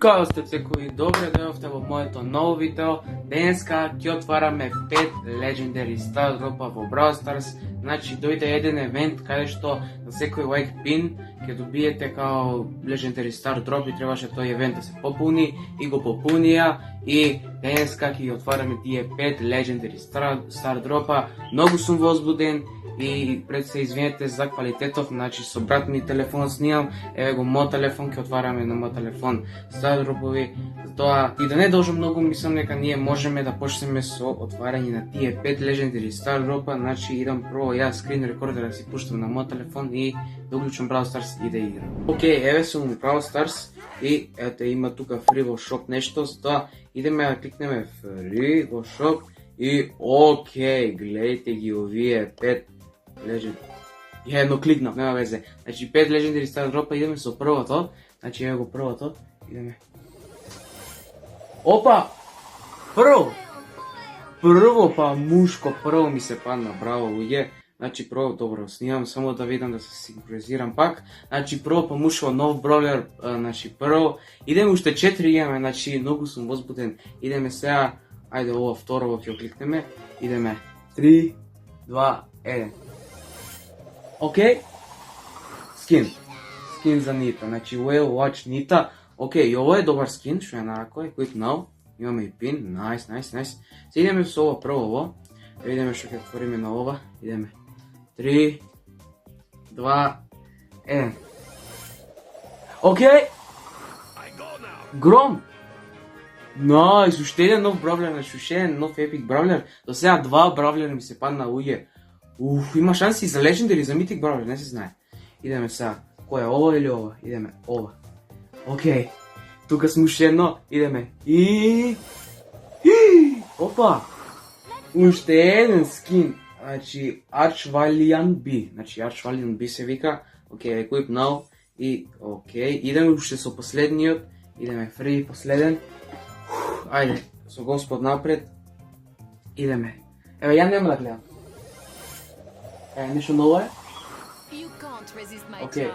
Kao ste секои, добре дојавте во моето ново видео. Денеска ќе отвараме 5 Legendary Star Dropа во Brawl Stars. Значи дојде еден евент каде што на секој лайк пин ќе добиете као Legendary Star Drop и требаше тој евент да се попуни и го попунија и денеска ќе ги отвараме тие 5 Legendary Star Dropа. Многу сум возбуден и пред се извинете за квалитетов, значи со брат ми телефон снимам, еве го мој телефон, ќе отвараме на мој телефон Star Droпови, затоа и да не должам многу, мислам дека ние можеме да почнеме со отварање на тие 5 Legendary Star Dropа, значи идам прво ја скрин рекордер да си пуштам на мој телефон и да уклучам Brawl Stars и да играм. Океј, еве сум во Brawl Stars и ете има тука free во shop нешто, затоа идеме да кликнеме free во shop и океј, гледайте ги овие 5 Legend. Ја едно кликнав, нема везе. Значи 5 Legendary Star Dropа, идеме со првото. Значи еве го првото, идеме. Опа! Прво па мушко, прво ми се падна, браво луѓе. Значи прво, добро, снимам само да видам да се синхронизирам пак. Значи прво па мушко, нов бройлер, значи прво. Идеме уште 4 имаме, значи многу сум возбуден. Идеме сега, ајде ова второво ќе кликнеме. Идеме 3, 2, 1. Океј, скин за Нита, значи Whale Watch Нита, океј, и ово е добар скин, што е на ракој, quick now, имаме и пин, nice. Се идеме со ова прво, видиме што ќе отвориме на ова, идеме, 3, 2, 1, океј, Гром, nice, уште еден нов бравлер, значи уште еден нов епик бравлер, до сега 2 бравлера ми се падна луѓе. Има шанси за Legendary, за Mythic Brawler, не се знае. Идеме сега. Кој е ова или ова? Идеме ова. Океј. Тука сме уште едно. Идеме. Опа! Уште еден скин. Значи Archvaliant B. Значи Archvaliant B се вика. Океј, equip now. И океј. Идеме уште со последниот. Идеме free, последен. Ајде, со Господ напред. Идеме. Еве, ја нема да гледам. Нешто ново е? Океј.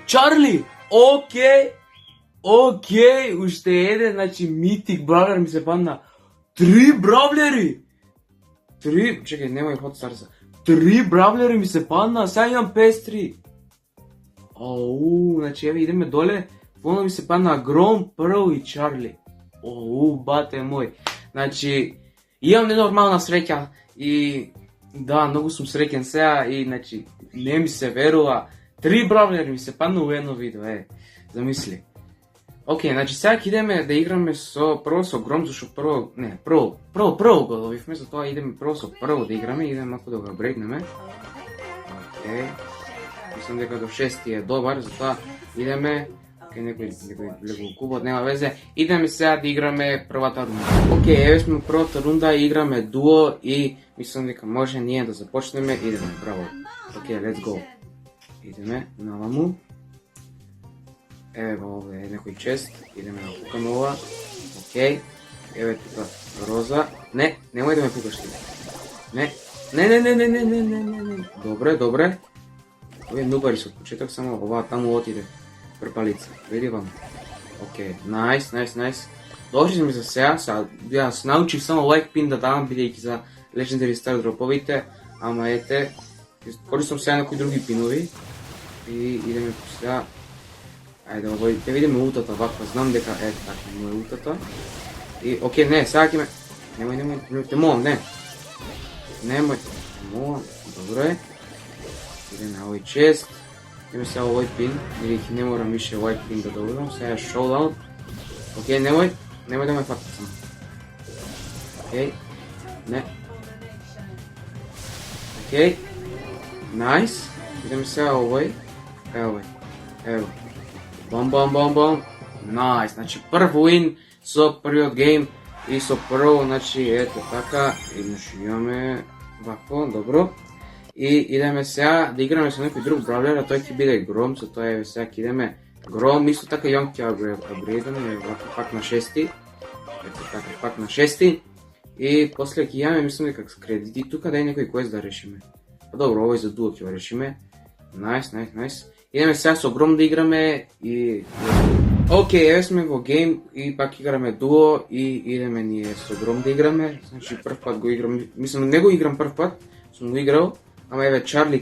Чарли! Океј, уште еден, значи Mythic Brawler ми се падна. 3 бравлери! 3, чекај, немај Hot Stars. 3 бравлери ми се падна, сега имам PS3. Значи еве идеме доле, воно ми се падна Гром, Прл и Чарли. Бате мој. Значи, имам ненормална среќа и да, многу сум среќен сега и значи не ми се верува. 3 бравлери ми се падна во едно видео, замисли. Океј, значи сега ќе идеме да играме прво со Гром, зашто прво го добивме, затоа идеме прво со прво да играме, идеме малку да го апгрейднеме. Океј. Мислам дека до 6 е добар, затоа идеме некој лего кубот, нема везе. Идеме сега да играме првата рунда. Океј, еве сме првата рунда, играме дуо и мислам дека може ние да започнеме. Идеме, браво. Океј, let's go. Идеме наваму. Еве го овде е некој чест. Идеме да пукаме ова. Океј. Еве тука роза. Не, немој да ме пукаш ти. Не. Добре. Овие нубари со почеток, само ова таму отиде. Препалица, види вам. Океј, nice. Дошли сме за сега, јас научив само лайк пин да давам, бидејќи за Legendary Star Droповите, ама ете, користам сега некои други пинови и идеме сега, ајде овој, ќе видиме ултата ваква, знам дека така е ултата и океј, не, сега ќе ме, немој, те молам, немој, добре, идеме на овој чест. Идеме сега овој пин, бидејќи не морам више овој пин да добивам, сега showdown. Океј, немој да ме фатат само. Океј, не. Океј, nice. Идеме сега овој, ево. Бам. Nice, значи прв win со првиот гейм и со прво, значи ето така, имаме вакво, добро. И идеме сега да играме со некој друг бравлер, а тој ќе биде Гром, затоа еве сега ќе идеме Гром, исто така и он ќе апгрейдаме, пак на 6. Ето така, пак на 6. И после ќе имаме, мислам дека кредити тука да е некој квест да решиме. Па добро, овој за дуо ќе го решиме. Nice. Идеме сега со Гром да играме и Ok, evo sме во гейм и пак играме дуо и идеме ние со Гром да играме. Значи прв пат го играм, мислам не го играм прв пат, сум го играл, ама еве Чарли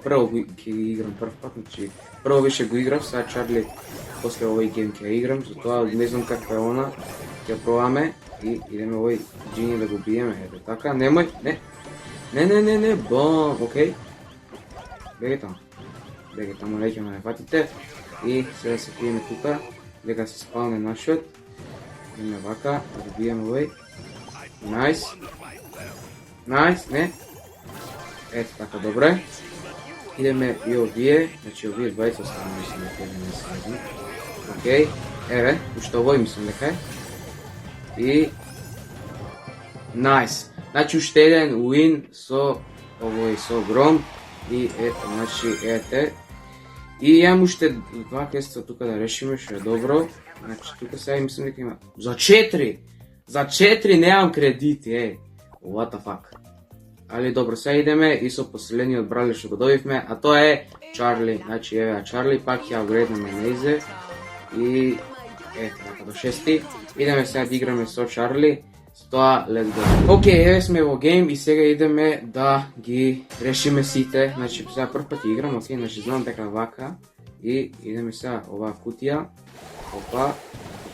прво ќе ги играм прв пат, значи прво више го играв, сега Чарли после овој гейм ќе играм, затоа не знам каква е она, ќе пробаме и идеме овој Джини да го биеме, ето така, немој, не, бом, окей. Беге таму, не ќе ме фатите. И сега се пиеме тука, дека се спалне нашиот. Идеме вака, да го биеме овој. Найс, не. Ето така, добре. Идеме и овие, значи овие двајца останува, мислам дека не се следни. Окей, еве, уште овој мислам дека е. И... Найс. Значи уште еден уин со овој со Гром. И ето, значи, ете. И имам уште два квеста тука да решиме, што е добро. Значи тука сега мислам дека има... За 4! За 4 немам кредити, What the fuck. Али добро, сега идеме и со последниот брале што го добивме, а тоа е Чарли. Значи еве Чарли, пак ја апгрейднаме неизе. И ето така до 6. Идеме сега да играме со Чарли. С тоа, let's go. Окей, еве сме во гейм и сега идеме да ги решиме сите. Значи сега прв пат играм, окей, значи знам дека вака. И идеме сега оваа кутија. Опа.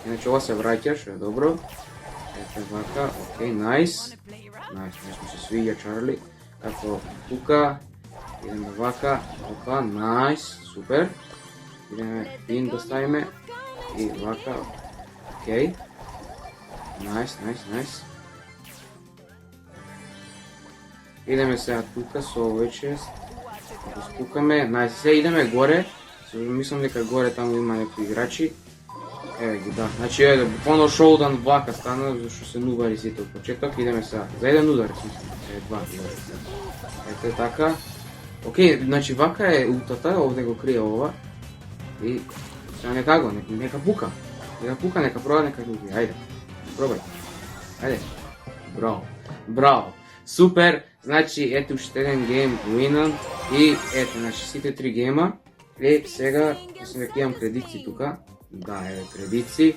Значи ова се враќа, што е добро. Ето вака, окей, найс. Найс, ми се свиѓа Чарли. Како тука. Идеме вака, опа, найс, супер. Идеме пин да ставиме. И вака, окей. Найс. Идеме сега тука со овој чест. Да спукаме. Найс, сега идеме горе. Мислам дека горе таму има некои играчи. Еве ги, да. Значи еве буквално шоудан вака стана, зашто се нубари сите од почеток. Идеме сега за еден удар, еве два. Ете така. Окей, значи вака е ултата, овде го крие ова. И сега нека пука. Нека проба, нека го уби. Ајде. Пробај. Ајде. Браво. Супер. Значи, ето уште еден гейм уинан. И ето, значи, сите три гейма. И сега, мислам дека имам кредици тука. Да, еве кредици.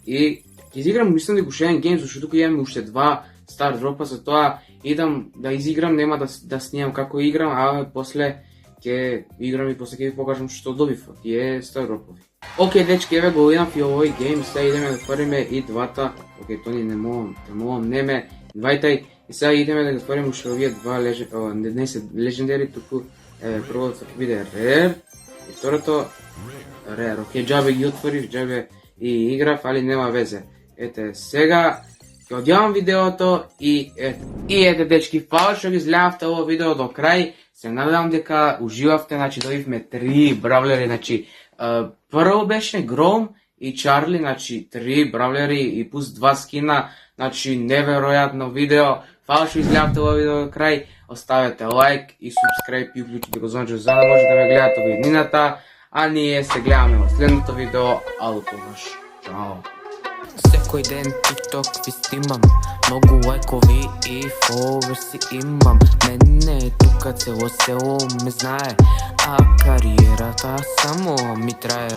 И ќе изиграм, мислам дека уште еден гейм, зашто тука имаме уште два стар дропа, затоа идам да изиграм, нема да снимам како играм, а после ќе играм и после ќе ви покажам што добив од тие стар дропови. Окей, дечки, еве го видам и овој гейм, сега идеме да отвориме и двата, окей, тони не можам, неме, двајта и сега идеме да отвориме уште овие два не се легендари, туку, еве, првото биде Rare, и второто Rare, окей, джабе ги отворив, джабе и играв, али нема везе. Ете, сега ќе одјавам видеото и ете, дечки, фала што ги изгледавте ово видео до крај, се надевам дека уживавте, значи добивме 3 бравлери, значи прво беше Гром и Чарли, значи 3 бравлери и плюс 2 скина, значи неверојатно видео. Фала што изгледавте ово видео до крај, оставете лайк и субскрайб и уклучите го звонче за да може да ме гледате во иднината, а ние се гледаме во следното видео, ало тогаш. Чао! Секој ден TikTok ви снимам, многу лайкови и фоловерси имам. Мене тука цело село ме знае, а кариерата само ми трае.